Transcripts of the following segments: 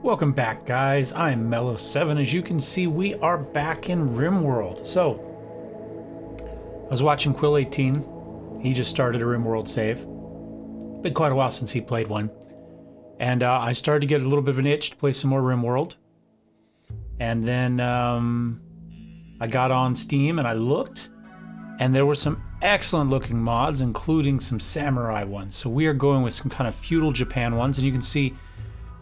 Welcome back, guys. I'm Mellowseven. As you can see, we are back in Rimworld. So, I was watching Quill18. He just started a Rimworld save. Been quite a while since he played one. And I started to get a little bit of an itch to play some more Rimworld. And then I got on Steam and I looked, and there were some excellent looking mods, including some samurai ones. So we are going with some kind of feudal Japan ones, and you can see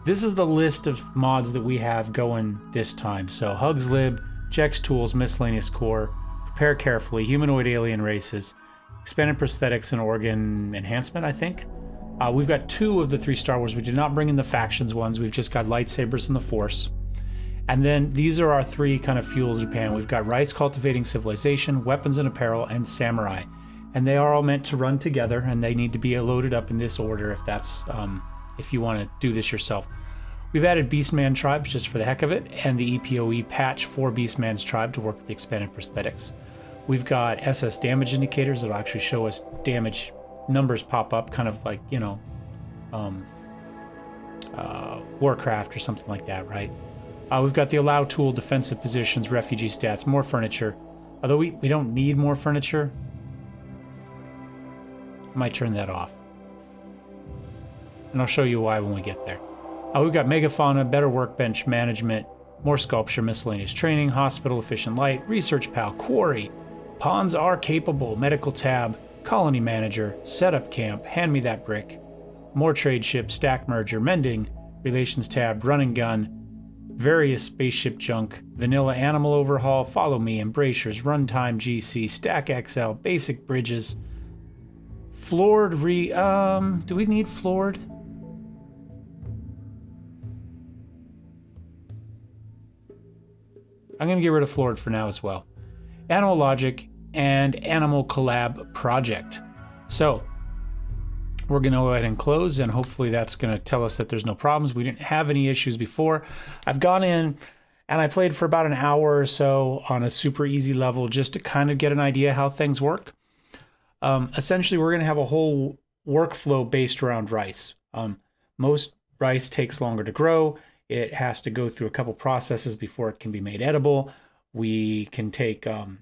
this is the list of mods that we have going this time. So Hugs Lib, Jex Tools, Miscellaneous Core, Prepare Carefully, Humanoid Alien Races, Expanded Prosthetics and Organ Enhancement, I think. We've got 2 of the 3 Star Wars. We did not bring in the factions ones. We've just got lightsabers and the Force. And then these are our 3 kind of feudal Japan. We've got Rice Cultivating Civilization, Weapons and Apparel, and Samurai. And they are all meant to run together, and they need to be loaded up in this order if that's if you want to do this yourself. We've added Beastman tribes just for the heck of it, and the EPOE patch for Beastman's tribe to work with the expanded prosthetics. We've got SS damage indicators that'll actually show us damage numbers pop up, kind of like, you know, Warcraft or something like that, right? We've got the allow tool, defensive positions, refugee stats, more furniture. Although we don't need more furniture. I might turn that off. And I'll show you why when we get there. We've got megafauna, better workbench management, more sculpture, miscellaneous training, hospital, efficient light, research pal, quarry, pawns are capable, medical tab, colony manager, setup camp, hand me that brick, more trade ship, stack merger, mending, relations tab, run and gun, various spaceship junk, vanilla animal overhaul, follow me, embracers, runtime GC, stack XL, basic bridges, floored do we need floored? I'm going to get rid of floored for now as well. Animal logic and animal collab project. So we're going to go ahead and close, and hopefully that's going to tell us that there's no problems. We didn't have any issues before. I've gone in and I played for about an hour or so on a super easy level just to kind of get an idea how things work. Essentially, we're going to have a whole workflow based around rice. Most rice takes longer to grow. It has to go through a couple processes before it can be made edible. We can take kind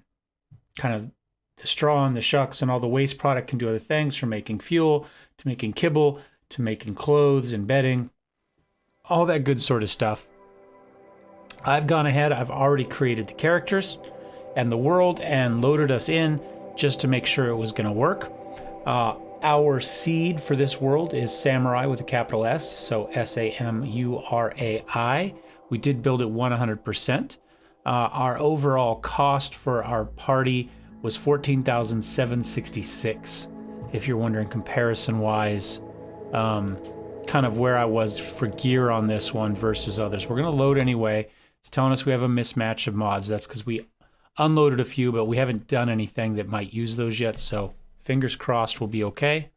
of the straw and the shucks and all the waste product can do other things, from making fuel to making kibble to making clothes and bedding, all that good sort of stuff. I've gone ahead, I've already created the characters and the world and loaded us in just to make sure it was going to work. Our seed for this world is Samurai with a capital S, so SAMURAI. We did build it 100%. Our overall cost for our party was 14,766. If you're wondering comparison-wise, kind of where I was for gear on this one versus others. We're going to load anyway. It's telling us we have a mismatch of mods. That's because we unloaded a few, but we haven't done anything that might use those yet, so fingers crossed we'll be okay.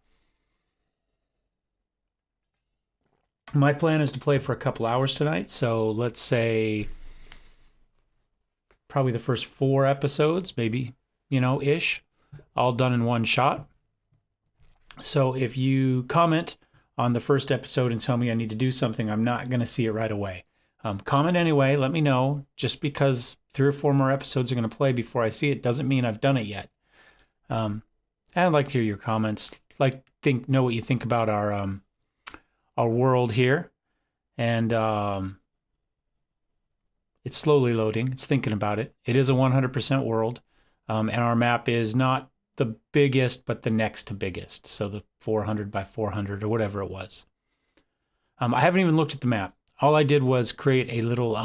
My plan is to play for a couple hours tonight, so let's say probably the first 4 episodes, maybe, you know, ish, all done in one shot. So if you comment on the first episode and tell me I need to do something, I'm not going to see it right away. Comment anyway, let me know. Just because 3 or 4 more episodes are going to play before I see it doesn't mean I've done it yet. I'd like to hear your comments. Know what you think about our world here, and it's slowly loading. It's thinking about it. It is a 100% world, and our map is not the biggest, but the next to biggest. So the 400 by 400 or whatever it was. I haven't even looked at the map. All I did was create a little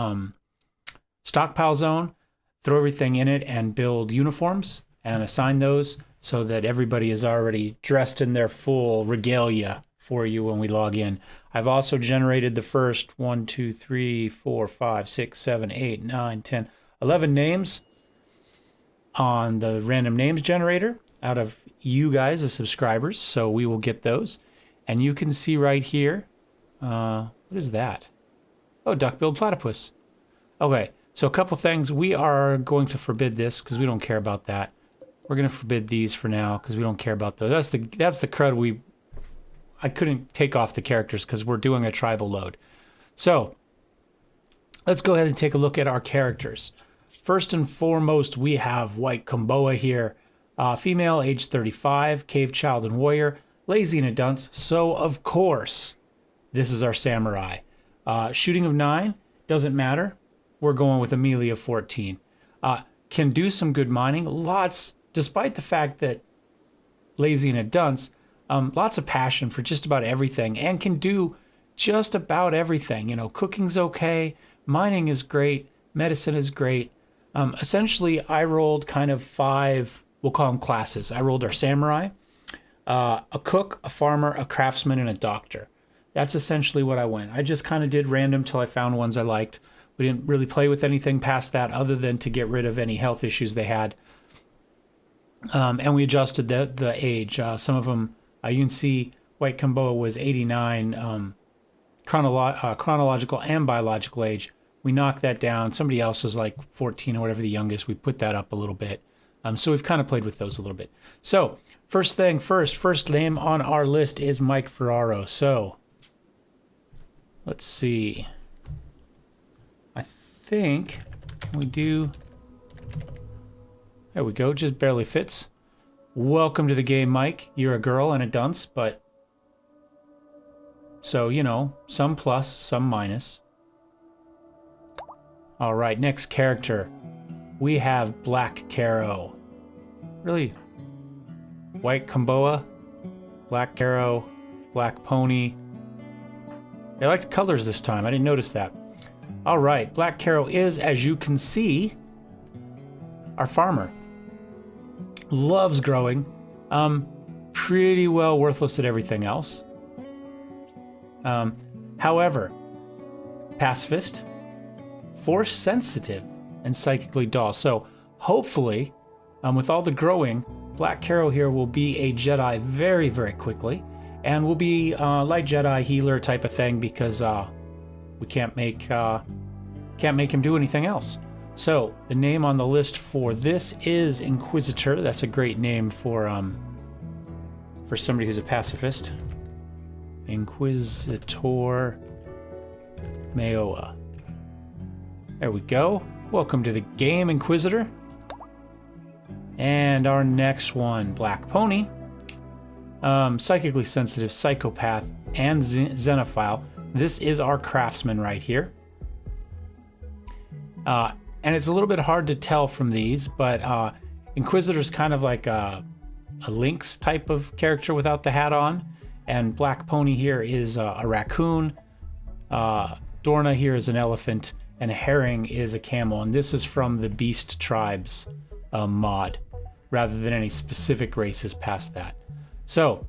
stockpile zone, throw everything in it, and build uniforms and assign those so that everybody is already dressed in their full regalia for you when we log in. I've also generated the first 1, 2, 3, 4, 5, 6, 7, 8, 9, 10, 11 names on the random names generator out of you guys as subscribers, so we will get those. And you can see right here, what is that? Oh, duck-billed platypus. Okay, so a couple things. We are going to forbid this because we don't care about that. We're going to forbid these for now because we don't care about those. That's the crud I couldn't take off the characters because we're doing a tribal load. So let's go ahead and take a look at our characters. First and foremost, we have White Kumboa here. Female, age 35, cave child and warrior, lazy and a dunce. So, of course, this is our samurai. Shooting of 9, doesn't matter. We're going with a melee of 14. Can do some good mining. Lots, despite the fact that lazy and a dunce, lots of passion for just about everything and can do just about everything. You know, cooking's okay, mining is great, medicine is great. Essentially, I rolled kind of 5, we'll call them classes. I rolled our samurai, a cook, a farmer, a craftsman, and a doctor. That's essentially what I went. I just kind of did random till I found ones I liked. We didn't really play with anything past that other than to get rid of any health issues they had. And we adjusted the age. Some of them, you can see White Kumboa was 89 chronological and biological age. We knocked that down. Somebody else was like 14 or whatever the youngest. We put that up a little bit. So we've kind of played with those a little bit. So first thing first name on our list is Mike Ferraro. So let's see. I think we do. There we go. Just barely fits. Welcome to the game, Mike. You're a girl and a dunce, but so, you know, some plus, some minus. All right, next character. We have Black Caro. Really? White Kumboa, Black Caro, Black Pony. They liked colors this time. I didn't notice that. All right, Black Caro is, as you can see, our farmer. Loves growing. Pretty well worthless at everything else. However, pacifist, force sensitive, and psychically dull. So hopefully, with all the growing, Black Caro here will be a Jedi very, very quickly, and will be light Jedi healer type of thing because we can't make him do anything else. So the name on the list for this is Inquisitor. That's a great name for somebody who's a pacifist. Inquisitor Mayoa. There we go. Welcome to the game, Inquisitor. And our next one, Black Pony. Psychically sensitive, psychopath, and xenophile. This is our craftsman right here. And it's a little bit hard to tell from these, but Inquisitor's kind of like a Lynx type of character without the hat on. And Black Pony here is a raccoon. Dorna here is an elephant. And Herring is a camel. And this is from the Beast Tribes mod, rather than any specific races past that. So,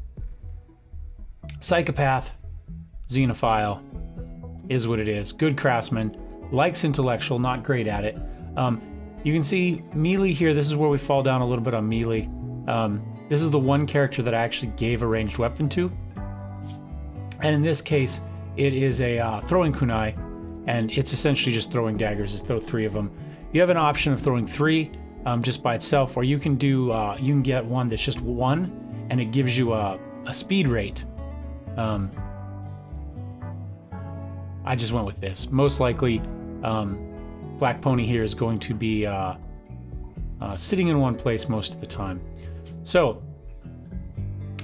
psychopath, xenophile, is what it is. Good craftsman, likes intellectual, not great at it. You can see melee here. This is where we fall down a little bit on melee. This is the one character that I actually gave a ranged weapon to. And in this case, it is a throwing kunai, and it's essentially just throwing daggers. Just throw 3 of them. You have an option of throwing 3 just by itself, or you can do you can get one that's just 1, and it gives you a speed rate. I just went with this. Most likely, Black Pony here is going to be sitting in one place most of the time. So,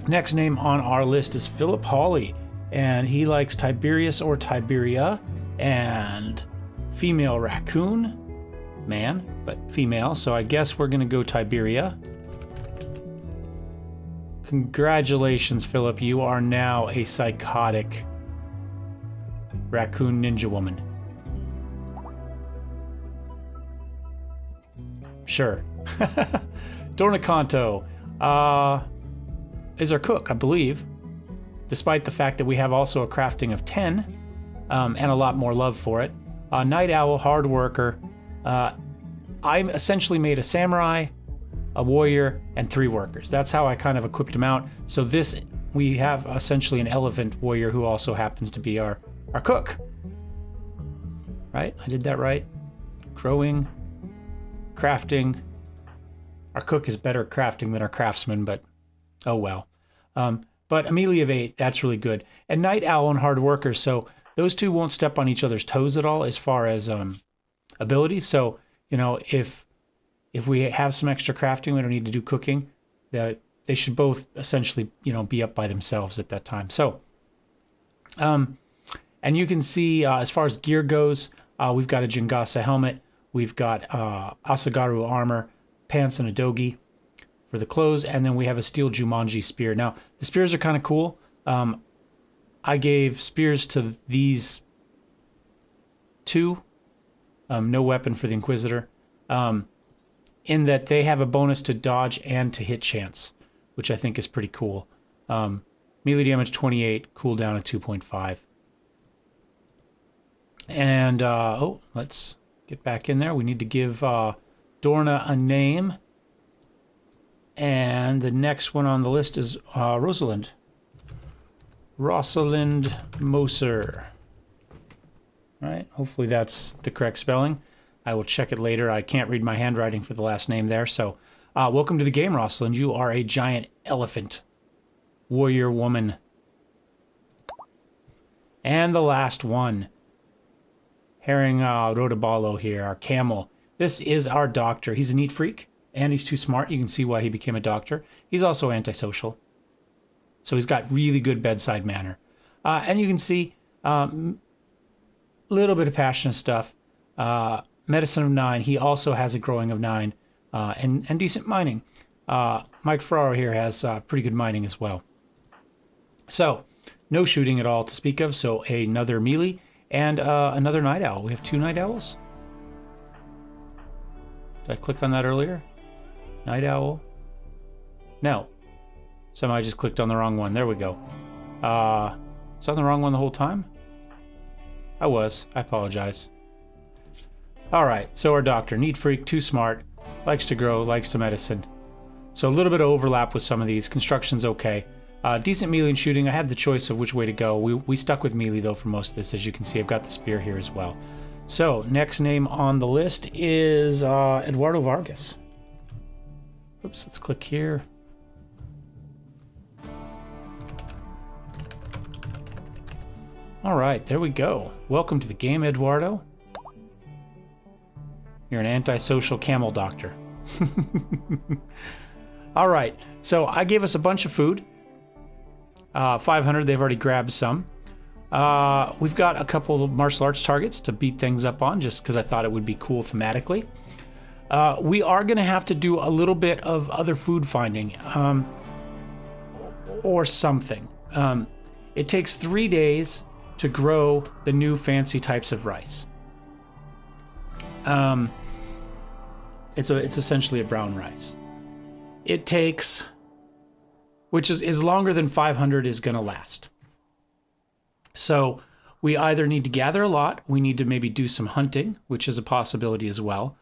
next name on our list is Philip Hawley, and he likes Tiberius or Tiberia, and female raccoon, man, but female, so I guess we're gonna go Tiberia. Congratulations, Philip, you are now a psychotic raccoon ninja woman. Sure. Dornicanto is our cook, I believe, despite the fact that we have also a crafting of 10 and a lot more love for it. Night Owl, hard worker. I essentially made a samurai, a warrior, and 3 workers. That's how I kind of equipped them out. So this, we have essentially an elephant warrior who also happens to be our cook. Right? I did that right. Growing, crafting. Our cook is better at crafting than our craftsman, but oh well. But a melee of 8, that's really good. And Night Owl and hard worker, so those two won't step on each other's toes at all as far as abilities. So, you know, if we have some extra crafting, we don't need to do cooking, that they should both essentially, you know, be up by themselves at that time. So, and you can see as far as gear goes, we've got a Jingasa helmet, we've got Asagaru armor, pants and a dogi for the clothes, and then we have a steel Jumanji spear. Now, the spears are kind of cool. I gave spears to these two, no weapon for the Inquisitor, in that they have a bonus to dodge and to hit chance, which I think is pretty cool. Melee damage 28, cooldown at 2.5. And, oh, let's get back in there. We need to give Dorna a name. And the next one on the list is Rosalind. Rosalind Moser. All right, hopefully that's the correct spelling. I will check it later. I can't read my handwriting for the last name there. So, welcome to the game, Rosalind. You are a giant elephant. Warrior woman. And the last one. Herring Rodaballo here, our camel. This is our doctor. He's a neat freak, and he's too smart. You can see why he became a doctor. He's also antisocial. So he's got really good bedside manner. And you can see a little bit of passion stuff. Medicine of 9. He also has a growing of 9 and decent mining. Mike Ferraro here has pretty good mining as well. So no shooting at all to speak of. So another melee and another night owl. We have 2 night owls. Did I click on that earlier? Night owl. No. Somehow I just clicked on the wrong one. There we go. Was I on the wrong one the whole time? I was. I apologize. Alright, so our doctor. Neat freak, too smart, likes to grow, likes to medicine. So a little bit of overlap with some of these. Construction's okay. Decent melee and shooting. I had the choice of which way to go. We stuck with melee, though, for most of this. As you can see, I've got the spear here as well. So, next name on the list is Eduardo Vargas. Oops, let's click here. All right, there we go. Welcome to the game, Eduardo. You're an antisocial camel doctor. All right, so I gave us a bunch of food. 500, they've already grabbed some. We've got a couple of martial arts targets to beat things up on, just because I thought it would be cool thematically. We are going to have to do a little bit of other food finding, or something. It takes 3 days to grow the new fancy types of rice. It's essentially a brown rice. It takes, which is longer than 500 is going to last. So we either need to gather a lot, we need to maybe do some hunting, which is a possibility as well,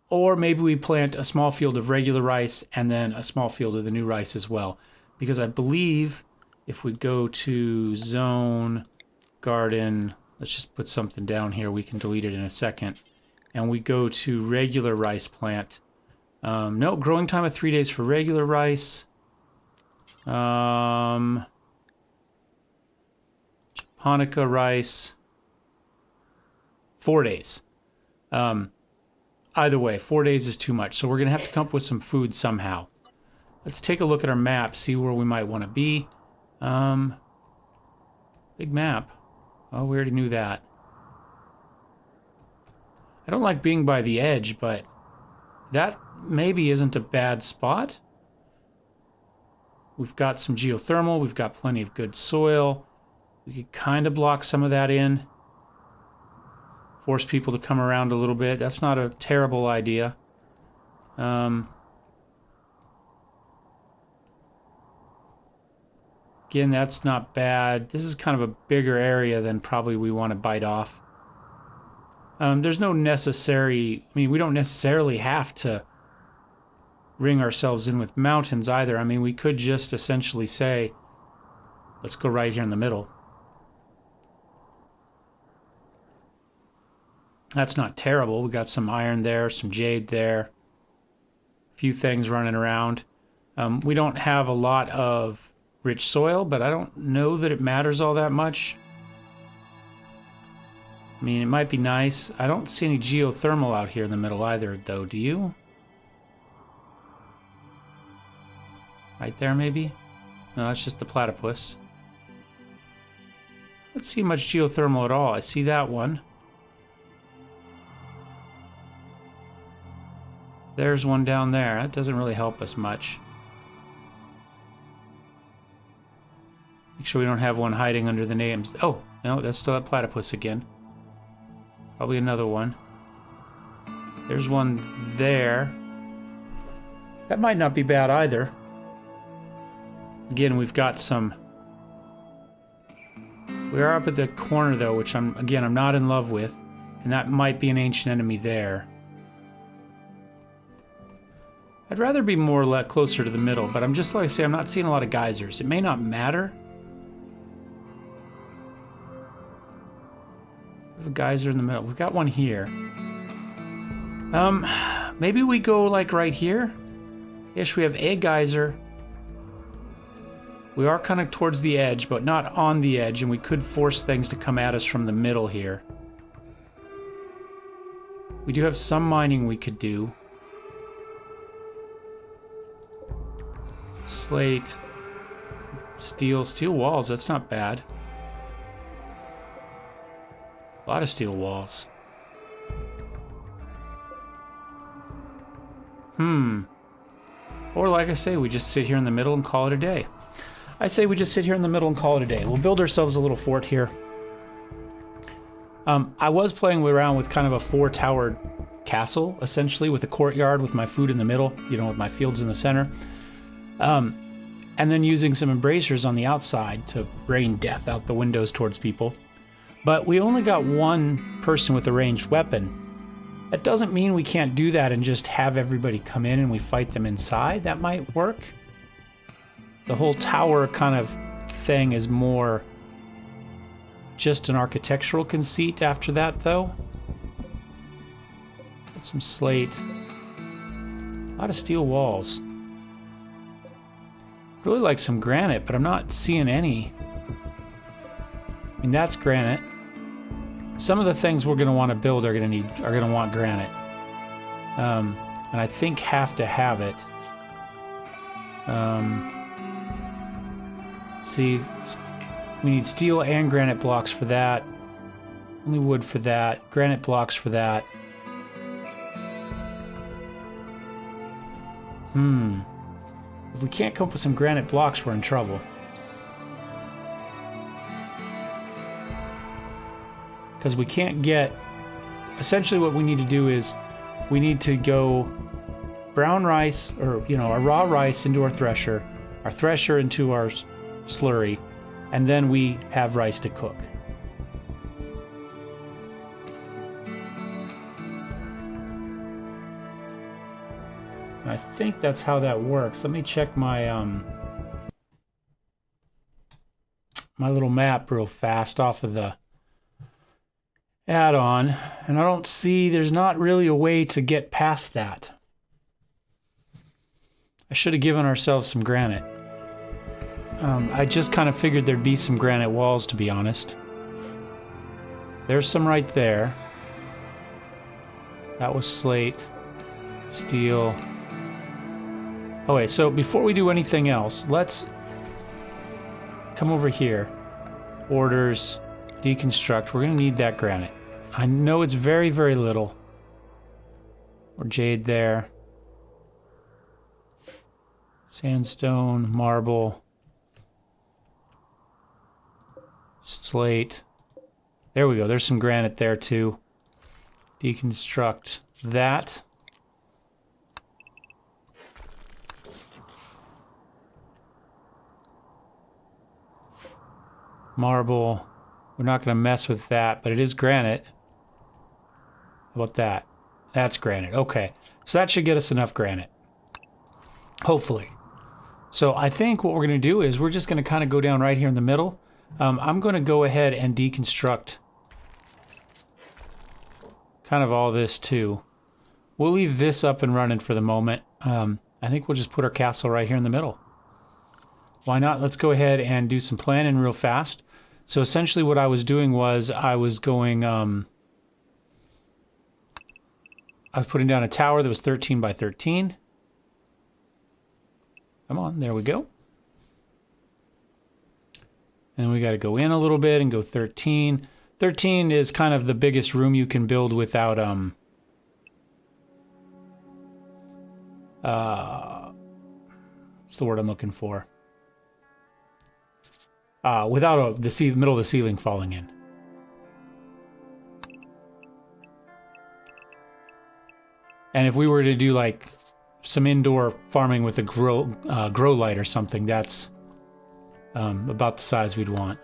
or maybe we plant a small field of regular rice and then a small field of the new rice as well. Because I believe if we go to zone, garden, let's just put something down here, we can delete it in a second, and we go to regular rice plant. No, growing time of 3 days for regular rice. Japonica rice, 4 days. Either way, 4 days is too much, so we're going to have to come up with some food somehow. Let's take a look at our map, see where we might want to be. Big map. Oh, we already knew that. I don't like being by the edge, but that maybe isn't a bad spot. We've got some geothermal, we've got plenty of good soil. We could kind of block some of that in. Force people to come around a little bit. That's not a terrible idea. Again, that's not bad. This is kind of a bigger area than probably we want to bite off. There's no necessary... I mean, we don't necessarily have to ring ourselves in with mountains either. I mean, we could just essentially say, let's go right here in the middle. That's not terrible. We got some iron there, some jade there. A few things running around. We don't have a lot of rich soil, but I don't know that it matters all that much. I mean, it might be nice. I don't see any geothermal out here in the middle either, though. Do you? Right there, maybe? No, that's just the platypus. Don't see much geothermal at all. I see that one. There's one down there. That doesn't really help us much. Make sure we don't have one hiding under the names. Oh, no, that's still that platypus again. Probably another one. There's one there. That might not be bad either. Again, we've got some... We are up at the corner, though, which I'm not in love with. And that might be an ancient enemy there. I'd rather be more or less closer to the middle, but I'm just like I say, I'm not seeing a lot of geysers. It may not matter. We have a geyser in the middle. We've got one here. Maybe we go like right here. Ish, we have a geyser. We are kind of towards the edge, but not on the edge, and we could force things to come at us from the middle here. We do have some mining we could do. Slate. Steel walls, that's not bad. A lot of steel walls. Or like I say, we just sit here in the middle and call it a day. I say we just sit here in the middle and call it a day. We'll build ourselves a little fort here. I was playing around with kind of a 4-towered castle, essentially, with a courtyard with my food in the middle, you know, with my fields in the center. And then using some embrasures on the outside to rain death out the windows towards people. But we only got one person with a ranged weapon. That doesn't mean we can't do that and just have everybody come in and we fight them inside. That might work. The whole tower kind of thing is more just an architectural conceit after that, though. Got some slate. A lot of steel walls. Really like some granite, but I'm not seeing any. I mean, that's granite. Some of the things we're going to want to build are going to want granite. And I think have to have it. See, we need steel and granite blocks for that. Only wood for that. Granite blocks for that. If we can't come up with some granite blocks, we're in trouble. Because we can't get... Essentially what we need to do is we need to go brown rice, or, you know, our raw rice into our thresher into our slurry, and then we have rice to cook. I think that's how that works. Let me check my my little map real fast off of the add-on, and I don't see, there's not really a way to get past that. I should have given ourselves some granite. I just kind of figured there'd be some granite walls, to be honest. There's some right there. That was slate, steel. Okay, so before we do anything else, let's come over here. Orders, deconstruct. We're going to need that granite. I know it's very, very little. Or jade there. Sandstone, marble. Slate. There we go. There's some granite there too. Deconstruct that. Marble. We're not going to mess with that, but it is granite. How about that? That's granite. Okay. So that should get us enough granite. Hopefully. So I think what we're going to do is we're just going to kind of go down right here in the middle. I'm going to go ahead and deconstruct kind of all this too. We'll leave this up and running for the moment. I think we'll just put our castle right here in the middle. Why not? Let's go ahead and do some planning real fast. So essentially what I was doing was I was going, I was putting down a tower that was 13 by 13. Come on, there we go. And we got to go in a little bit and go 13. 13 is kind of the biggest room you can build without, what's the word I'm looking for? Without the middle of the ceiling falling in. And if we were to do like some indoor farming with a grow light or something, that's about the size we'd want.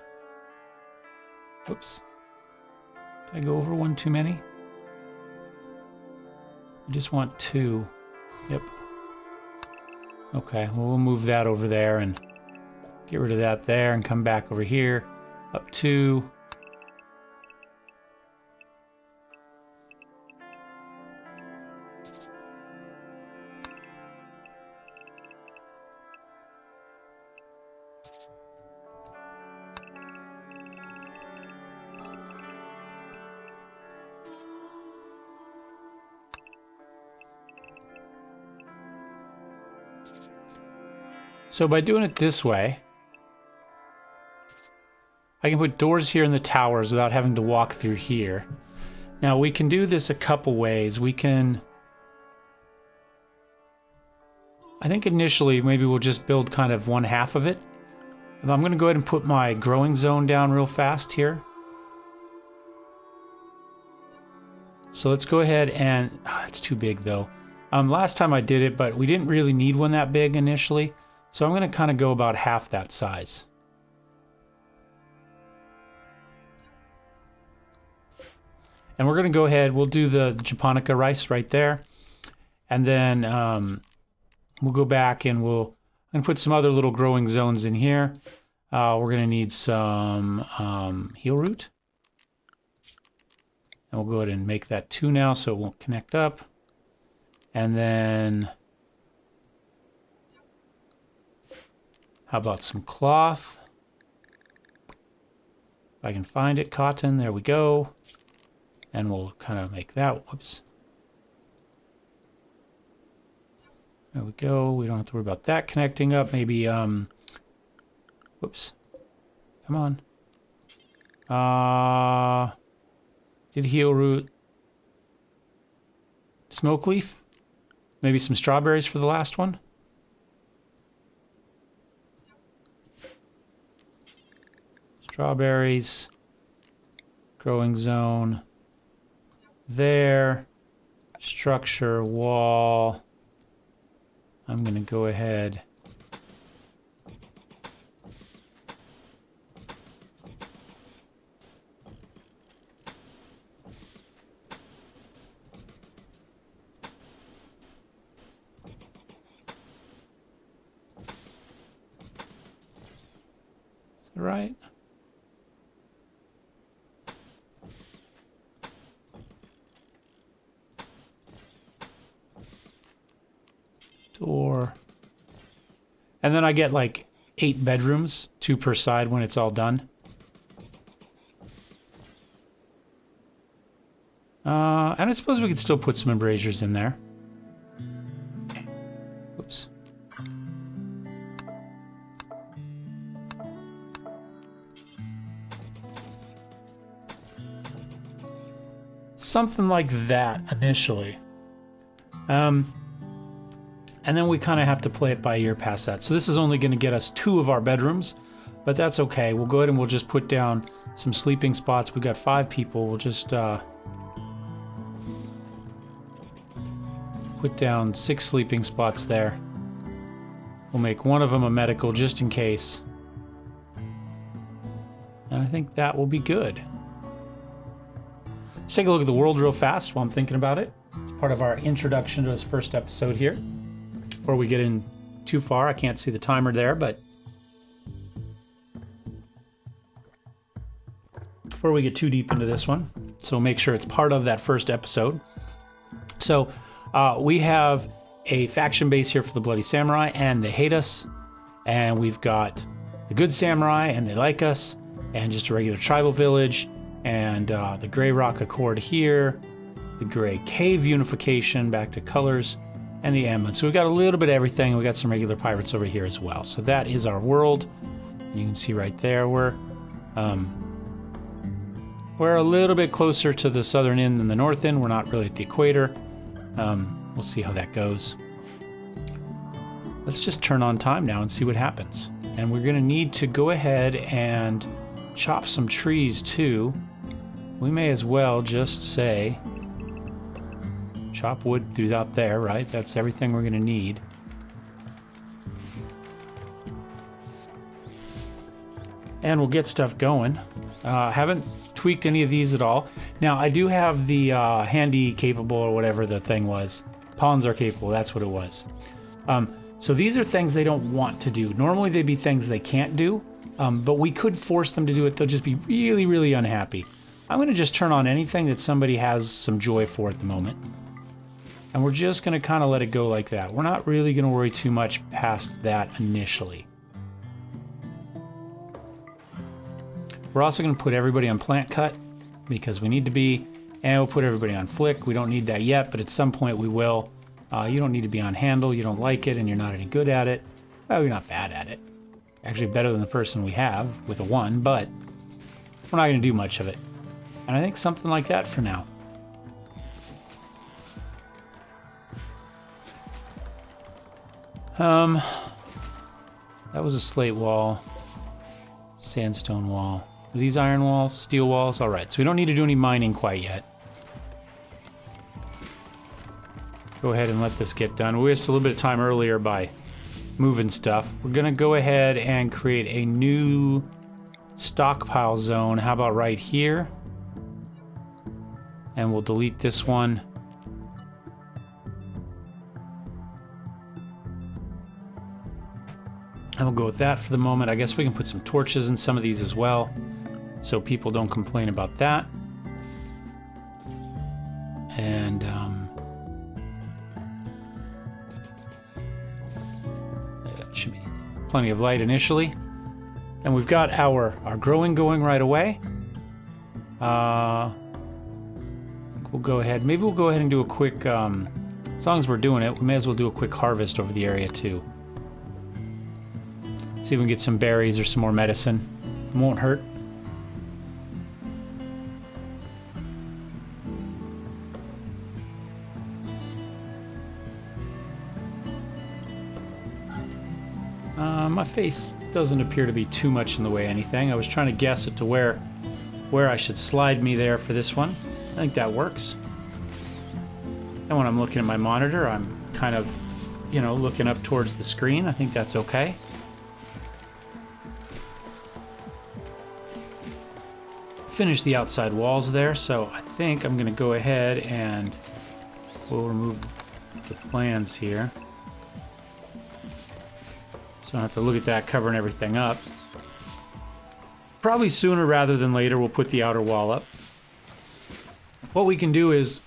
Whoops. Did I go over one too many? I just want 2. Yep. Okay, well, we'll move that over there and get rid of that there and come back over here. Up 2. So by doing it this way, I can put doors here in the towers without having to walk through here. Now we can do this a couple ways. We can, I think initially maybe we'll just build kind of one half of it. And I'm going to go ahead and put my growing zone down real fast here. So let's go ahead and, it's too big though. Last time I did it, but we didn't really need one that big initially. So I'm going to kind of go about half that size. And we're going to go ahead, we'll do the japonica rice right there. And then we'll go back and I'm going to put some other little growing zones in here. We're going to need some heel root. And we'll go ahead and make that 2 now so it won't connect up. And then, how about some cloth? If I can find it, cotton, there we go. And we'll kind of make that, whoops. There we go, we don't have to worry about that connecting up. Maybe, whoops, come on. Did heel root, smoke leaf? Maybe some strawberries for the last one? Strawberries, growing zone, there, structure, wall. I'm going to go ahead. Is that right? Door. And then I get like 8 bedrooms, 2 per side when it's all done. And I suppose we could still put some embrasures in there. Oops. Something like that initially. And then we kind of have to play it by ear past that. So this is only going to get us 2 of our bedrooms, but that's okay. We'll go ahead and we'll just put down some sleeping spots. We've got 5 people. We'll just put down 6 sleeping spots there. We'll make one of them a medical just in case. And I think that will be good. Let's take a look at the world real fast while I'm thinking about it. It's part of our introduction to this first episode here. Before we get in too far, I can't see the timer there, but before we get too deep into this one, so make sure it's part of that first episode. So we have a faction base here for the Bloody Samurai, and they hate us. And we've got the Good Samurai, and they like us. and just a regular tribal village, and the gray rock accord here, the gray cave unification back to colors, and the ambulance. So we've got a little bit of everything. We got some regular pirates over here as well. So that is our world. And you can see right there we're a little bit closer to the southern end than the north end. We're not really at the equator. We'll see how that goes. Let's just turn on time now and see what happens. And we're going to need to go ahead and chop some trees too. We may as well just say chop wood throughout there, right? That's everything we're going to need. And we'll get stuff going. Haven't tweaked any of these at all. Now, I do have the handy capable or whatever the thing was. Pawns are capable, that's what it was. So these are things they don't want to do. Normally they'd be things they can't do, but we could force them to do it. They'll just be really, really unhappy. I'm going to just turn on anything that somebody has some joy for at the moment. And we're just going to kind of let it go like that. We're not really going to worry too much past that initially. We're also going to put everybody on plant cut because we need to be, and we'll put everybody on flick. We don't need that yet, but at some point we will. You don't need to be on handle. You don't like it and you're not any good at it. Well, you're not bad at it. Actually better than the person we have with a 1, but we're not going to do much of it. And I think something like that for now. That was a slate wall, sandstone wall. Are these iron walls, steel walls? All right, so we don't need to do any mining quite yet. Go ahead and let this get done. We wasted a little bit of time earlier by moving stuff. We're gonna go ahead and create a new stockpile zone. How about right here? And we'll delete this one. And we'll go with that for the moment. I guess we can put some torches in some of these as well, so people don't complain about that. And that should be plenty of light initially. And we've got our growing going right away. We'll go ahead. Maybe we'll go ahead and do a quick. As long as we're doing it, we may as well do a quick harvest over the area too. See if we can get some berries or some more medicine. It won't hurt. My face doesn't appear to be too much in the way of anything. I was trying to guess it to where I should slide me there for this one. I think that works. And when I'm looking at my monitor, I'm kind of, you know, looking up towards the screen. I think that's okay. Finish the outside walls there, so I think I'm going to go ahead and we'll remove the plans here. So I don't have to look at that covering everything up. Probably sooner rather than later we'll put the outer wall up. What we can do is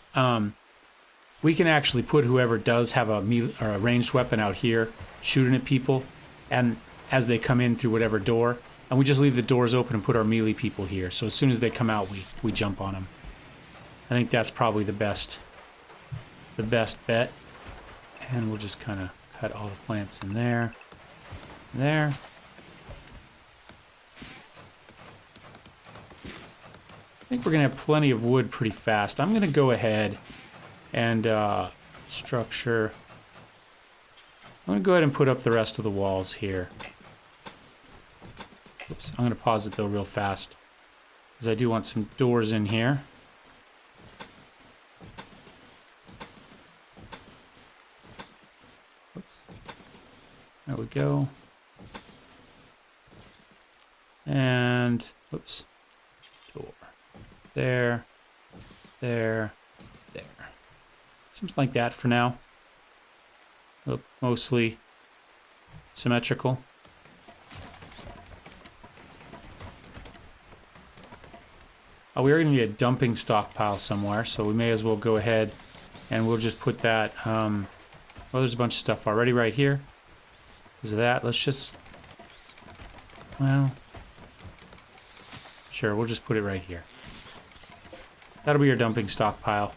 we can actually put whoever does have a ranged weapon out here shooting at people, and as they come in through whatever door, and we just leave the doors open and put our melee people here. So as soon as they come out, we jump on them. I think that's probably the best bet. And we'll just kind of cut all the plants in there. There. I think we're going to have plenty of wood pretty fast. I'm going to go ahead and structure. I'm going to go ahead and put up the rest of the walls here. Oops, I'm going to pause it though real fast, because I do want some doors in here. Oops. There we go. And, oops, door. There, there, there. Something like that for now. Look, mostly symmetrical. Oh, we are going to need a dumping stockpile somewhere, so we may as well go ahead and we'll just put that. Well, there's a bunch of stuff already right here. Because of that, let's just. Well. Sure, we'll just put it right here. That'll be your dumping stockpile.